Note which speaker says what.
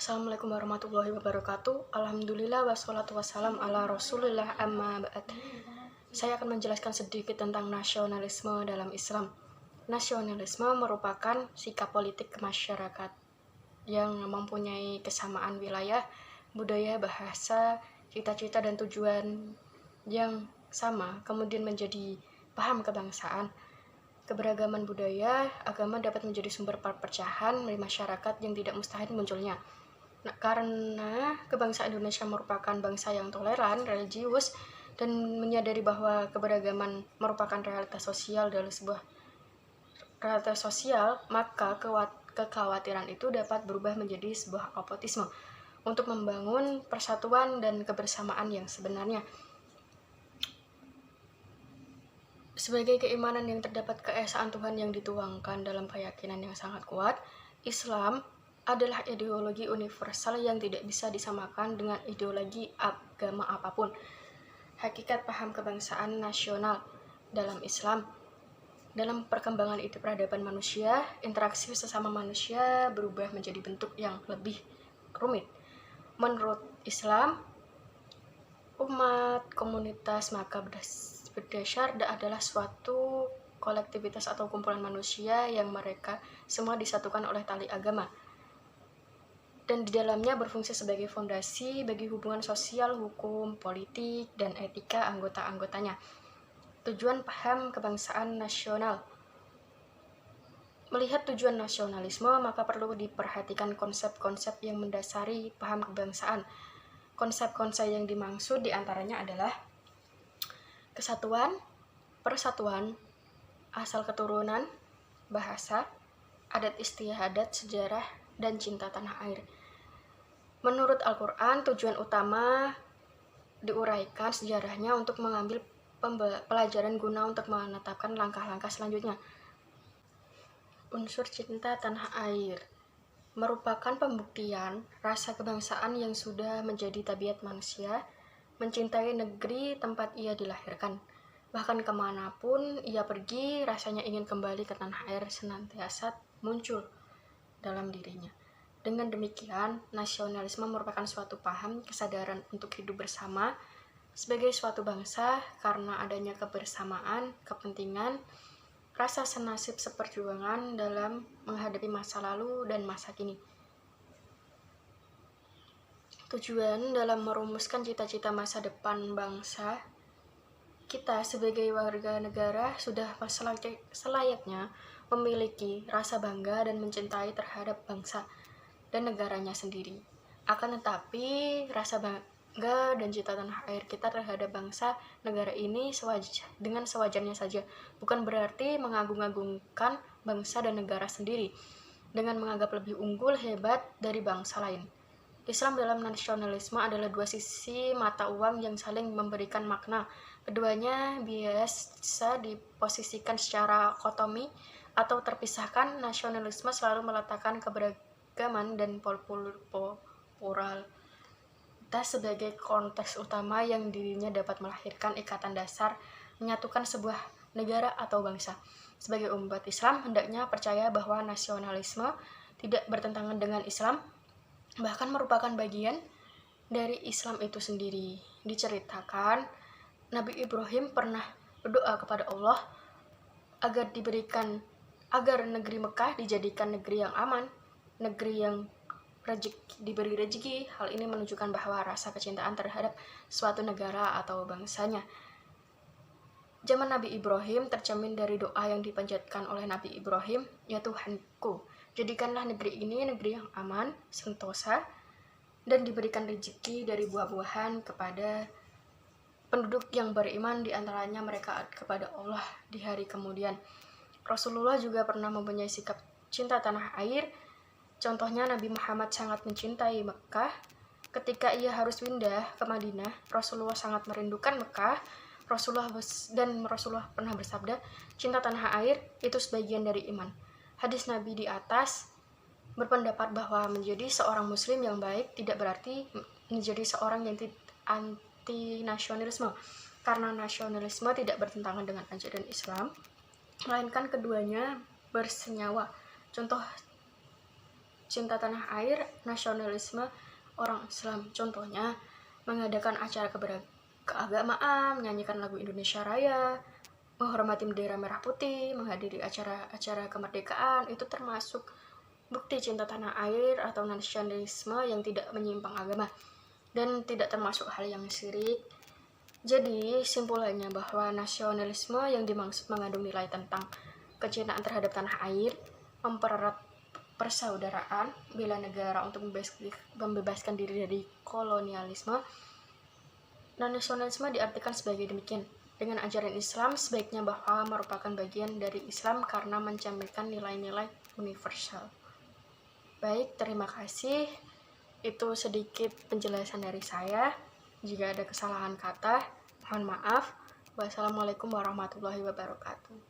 Speaker 1: Assalamualaikum warahmatullahi wabarakatuh. Alhamdulillah wassalatu wassalam ala rasulillah amma ba'd. Saya akan menjelaskan sedikit tentang nasionalisme dalam Islam. Nasionalisme merupakan sikap politik masyarakat yang mempunyai kesamaan wilayah, budaya, bahasa, cita-cita dan tujuan yang sama, kemudian menjadi paham kebangsaan. Keberagaman budaya, agama dapat menjadi sumber perpecahan di masyarakat yang tidak mustahil munculnya. Nah, karena kebangsaan Indonesia merupakan bangsa yang toleran, religius, dan menyadari bahwa keberagaman merupakan realitas sosial dalam sebuah realitas sosial, maka kekhawatiran itu dapat berubah menjadi sebuah oportunisme untuk membangun persatuan dan kebersamaan yang sebenarnya. Sebagai keimanan yang terdapat keesaan Tuhan yang dituangkan dalam keyakinan yang sangat kuat, Islam adalah ideologi universal yang tidak bisa disamakan dengan ideologi agama apapun. Hakikat paham kebangsaan nasional dalam Islam. Dalam perkembangan itu peradaban manusia, interaksi sesama manusia berubah menjadi bentuk yang lebih rumit. Menurut Islam, umat komunitas maka berdasar adalah suatu kolektivitas atau kumpulan manusia yang mereka semua disatukan oleh tali agama, dan di dalamnya berfungsi sebagai fondasi bagi hubungan sosial, hukum, politik, dan etika anggota-anggotanya. Tujuan paham kebangsaan nasional. Melihat tujuan nasionalisme, maka perlu diperhatikan konsep-konsep yang mendasari paham kebangsaan. Konsep-konsep yang dimaksud diantaranya adalah kesatuan, persatuan, asal keturunan, bahasa, adat istiadat, sejarah, dan cinta tanah air. Menurut Al-Quran, tujuan utama diuraikan sejarahnya untuk mengambil pelajaran guna untuk menetapkan langkah-langkah selanjutnya. Unsur cinta tanah air merupakan pembuktian rasa kebangsaan yang sudah menjadi tabiat manusia, mencintai negeri tempat ia dilahirkan. Bahkan kemanapun ia pergi, rasanya ingin kembali ke tanah air senantiasa muncul dalam dirinya. Dengan demikian, nasionalisme merupakan suatu paham kesadaran untuk hidup bersama sebagai suatu bangsa karena adanya kebersamaan, kepentingan, rasa senasib seperjuangan dalam menghadapi masa lalu dan masa kini. Tujuan dalam merumuskan cita-cita masa depan bangsa, kita sebagai warga negara sudah selayaknya memiliki rasa bangga dan mencintai terhadap bangsa dan negaranya sendiri. Akan tetapi, rasa bangga dan cinta tanah air kita terhadap bangsa negara ini dengan sewajarnya saja, bukan berarti mengagung-agungkan bangsa dan negara sendiri dengan menganggap lebih unggul, hebat dari bangsa lain. Islam dalam nasionalisme adalah dua sisi mata uang yang saling memberikan makna. Keduanya biasa diposisikan secara kotomi atau terpisahkan. Nasionalisme selalu meletakkan keberagaman dan pluralitas sebagai konteks utama yang dirinya dapat melahirkan ikatan dasar menyatukan sebuah negara atau bangsa. Sebagai umat Islam, hendaknya percaya bahwa nasionalisme tidak bertentangan dengan Islam, bahkan merupakan bagian dari Islam itu sendiri. Diceritakan, Nabi Ibrahim pernah berdoa kepada Allah agar negeri Mekah dijadikan negeri yang aman, negeri yang diberi rezeki. Hal ini menunjukkan bahwa rasa kecintaan terhadap suatu negara atau bangsanya. Zaman Nabi Ibrahim tercermin dari doa yang dipanjatkan oleh Nabi Ibrahim, ya Tuhanku, jadikanlah negeri ini negeri yang aman, sentosa, dan diberikan rezeki dari buah-buahan kepada penduduk yang beriman, diantaranya mereka kepada Allah di hari kemudian. Rasulullah juga pernah mempunyai sikap cinta tanah air. Contohnya Nabi Muhammad sangat mencintai Mekah. Ketika ia harus pindah ke Madinah, Rasulullah sangat merindukan Mekah. Rasulullah pernah bersabda, cinta tanah air itu sebagian dari iman. Hadis Nabi di atas berpendapat bahwa menjadi seorang muslim yang baik tidak berarti menjadi seorang yang anti nasionalisme, karena nasionalisme tidak bertentangan dengan ajaran Islam, melainkan keduanya bersenyawa. Contoh cinta tanah air, nasionalisme orang Islam. Contohnya, mengadakan acara keagamaan, menyanyikan lagu Indonesia Raya, menghormati bendera merah putih, menghadiri acara-acara kemerdekaan, itu termasuk bukti cinta tanah air atau nasionalisme yang tidak menyimpang agama dan tidak termasuk hal yang syirik. Jadi, simpulannya bahwa nasionalisme yang dimaksud mengandung nilai tentang kecintaan terhadap tanah air, mempererat persaudaraan, bela negara untuk membebaskan diri dari kolonialisme. Nasionalisme diartikan sebagai demikian. Dengan ajaran Islam, sebaiknya bahwa merupakan bagian dari Islam karena mencerminkan nilai-nilai universal. Baik, terima kasih. Itu sedikit penjelasan dari saya. Jika ada kesalahan kata, mohon maaf. Wassalamualaikum warahmatullahi wabarakatuh.